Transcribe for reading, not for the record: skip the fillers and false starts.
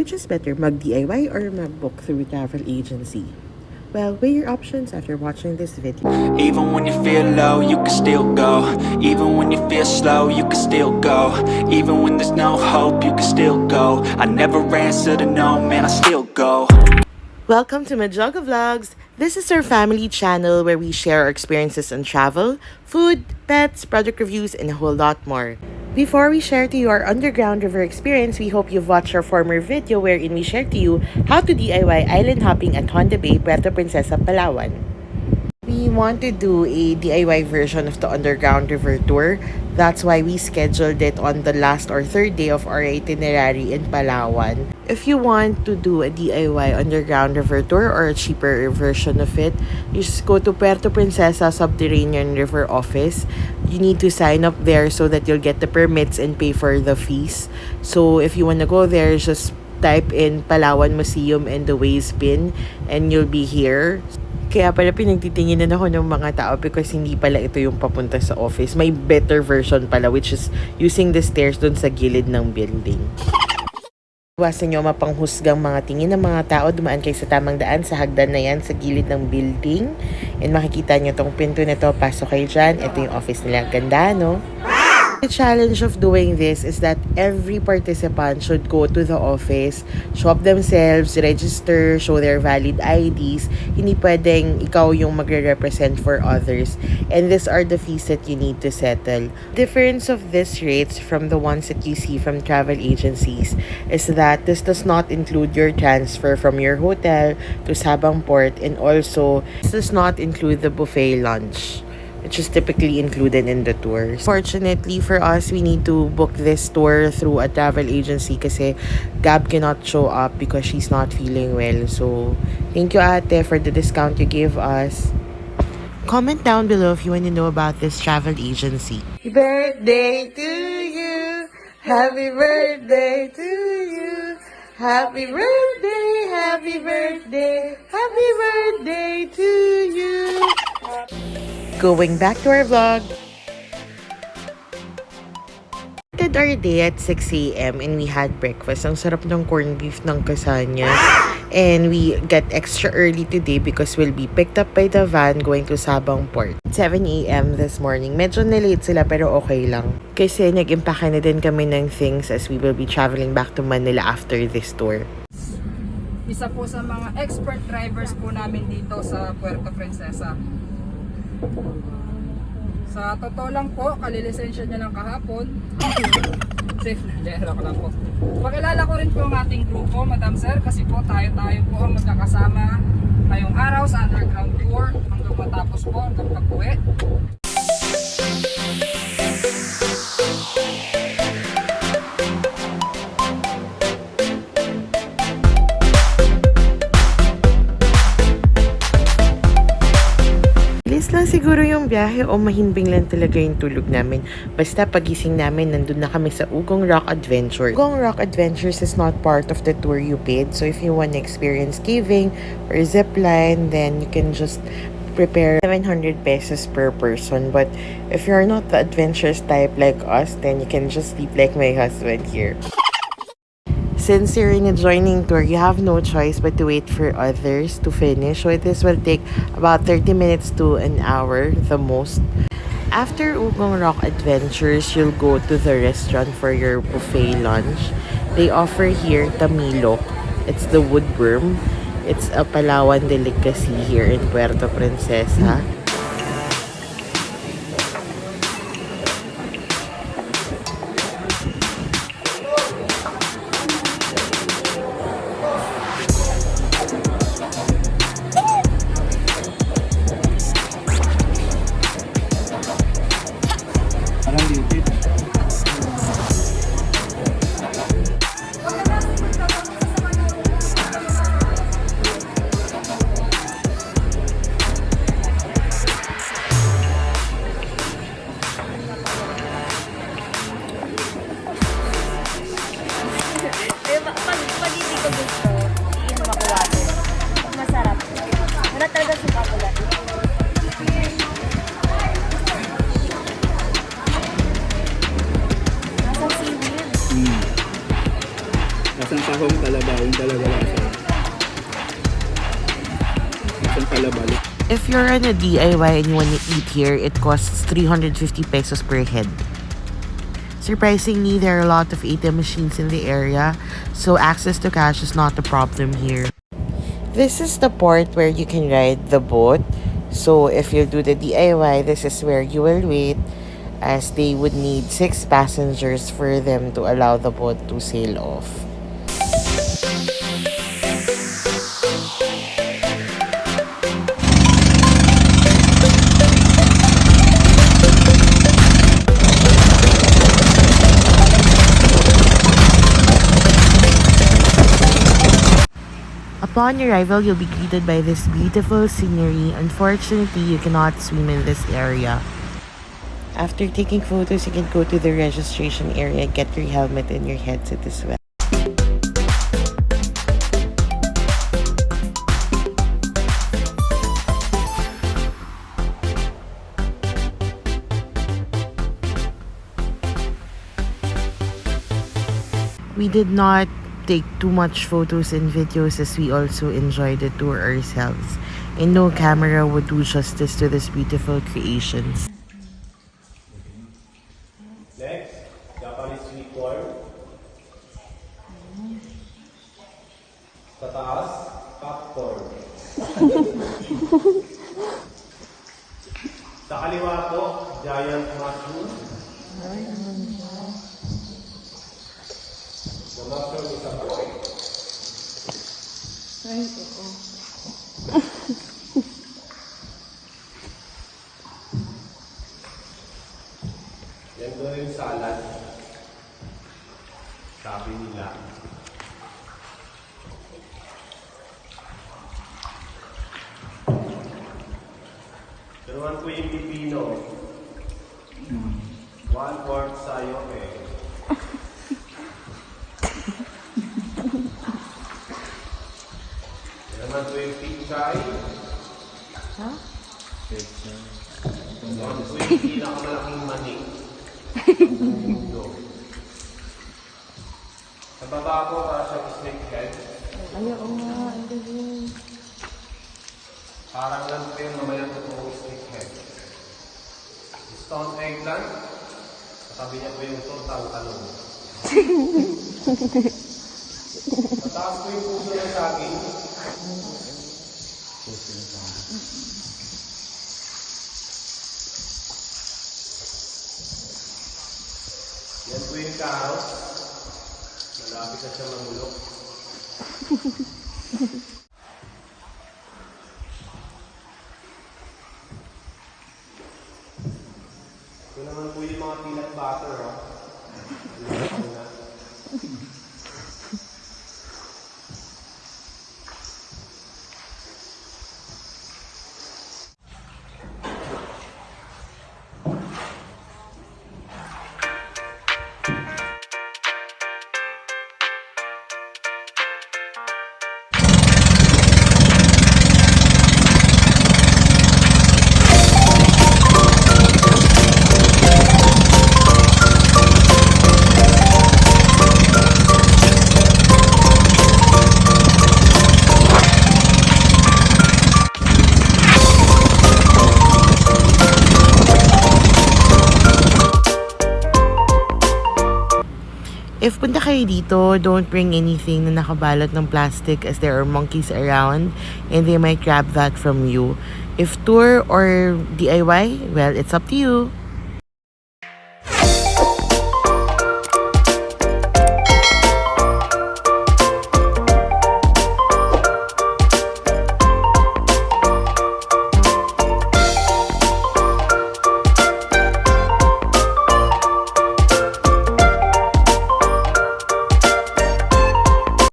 Which is better, mag-DIY or mag-book through travel agency? Well, weigh your options after watching this video. Even when you feel low, you can still go. Even when you feel slow, you can still go. Even when there's no hope, you can still go. I never answer to no, man, I still go. Welcome to Majoga Vlogs. This is our family channel where we share our experiences on travel, food, pets, product reviews, and a whole lot more. Before we share to you our underground river experience, we hope you've watched our former video wherein we shared to you how to DIY island hopping at Honda Bay, Puerto, Princesa, Palawan. We want to do a DIY version of the underground river tour. That's why we scheduled it on the last or third day of our itinerary in Palawan. If you want to do a DIY underground river tour or a cheaper version of it, you just go to Puerto Princesa Subterranean River Office. You need to sign up there so that you'll get the permits and pay for the fees. So if you want to go there, just type in Palawan Museum and the Waze pin and you'll be here. Kaya pala pinagtitinginan ako ng mga tao because hindi pala ito yung papunta sa office. May better version pala which is using the stairs dun sa gilid ng building. Iwasan nyo mapanghusgang mga tingin ng mga tao. Dumaan kayo sa tamang daan sa hagdan na yan sa gilid ng building. And makikita nyo tong pinto na to. Pasok kayo dyan. Ito yung office nila. Ganda, no? The challenge of doing this is that every participant should go to the office, show up themselves, register, show their valid IDs. Hindi pwedeng ikaw yung magre-represent for others. And these are the fees that you need to settle. Difference of these rates from the ones that you see from travel agencies is that this does not include your transfer from your hotel to Sabang Port, and also this does not include the buffet lunch, which is typically included in the tour. Fortunately for us, we need to book this tour through a travel agency kasi Gab cannot show up because she's not feeling well. So, thank you ate for the discount you gave us. Comment down below if you want to know about this travel agency. Happy birthday to you. Happy birthday to you. Happy birthday, happy birthday, happy birthday to you. Going back to our vlog. We started our day at 6 a.m. and we had breakfast. Ang sarap ng corned beef ng kasanyas. And we got extra early today because we'll be picked up by the van going to Sabang Port. 7 a.m. this morning. Medyo na-late sila pero okay lang. Kasi nag-impake na din kami ng things as we will be traveling back to Manila after this tour. Isa po sa mga expert drivers po namin dito sa Puerto Princesa. Sa totoo lang po, kalilisensya niya lang kahapon. Safe na, lero ko lang po. Pakilala ko rin po ang ating grupo, Madam Sir, kasi po tayo po ang magkakasama ngayong araw sa underground tour hanggang matapos po, hanggang pag-uwi. Lang siguro yung biyahe o mahimbing lang talaga yung tulog namin. Basta pagising namin, nandun na kami sa Ugong Rock Adventure. Ugong Rock Adventures is not part of the tour you paid. So if you want to experience caving or zipline, then you can just prepare 700 pesos per person. But if you're not the adventurous type like us, then you can just sleep like my husband here. Since you're in a joining tour, you have no choice but to wait for others to finish. So this will take about 30 minutes to an hour, the most. After Ugong Rock Adventures, you'll go to the restaurant for your buffet lunch. They offer here tamilok. It's the woodworm. It's a Palawan delicacy here in Puerto Princesa. Pag hindi ko gusto, hindi mo makuha din. Masarap. Wala talaga suka ko lang. Tahong kalabaw talaga lasa. Isang kalabal. If you're on a DIY and you want to eat here, it costs 350 pesos per head. Surprisingly, there are a lot of ATM machines in the area, so access to cash is not a problem here. This is the port where you can ride the boat. So if you do the DIY, this is where you will wait, as they would need 6 passengers for them to allow the boat to sail off. Upon arrival, you'll be greeted by this beautiful scenery. Unfortunately, you cannot swim in this area. After taking photos, you can go to the registration area, get your helmet and your headset as well. We did not take too much photos and videos, as we also enjoyed the tour ourselves, and no camera would do justice to this beautiful creations. Next, Japanese sweet corn. Sa taas, popcorn. Sa kaliwa po, giant mushroom. The mushroom is a boy. Yan po yung salad. Sabi nila. Ito naman po yung pipino. 1/4 sayo eh. Ito naman po yung pichay. Ito po yung pinakamalaking manik. Sa baba ko, para siya snake head. Ayaw nga. Parang lang po yung mamayang totoong snake head. Stone eggplant. Katabi niya po yung tortang talong. Mataas po yung puso ng saging. Yan po yung carrot. Malapit na siya mamulok. Ito naman po yung mga peanut butter, ha? Ano na? If punta kayo dito, don't bring anything na nakabalot ng plastic, as there are monkeys around and they might grab that from you. If tour or DIY, well, it's up to you.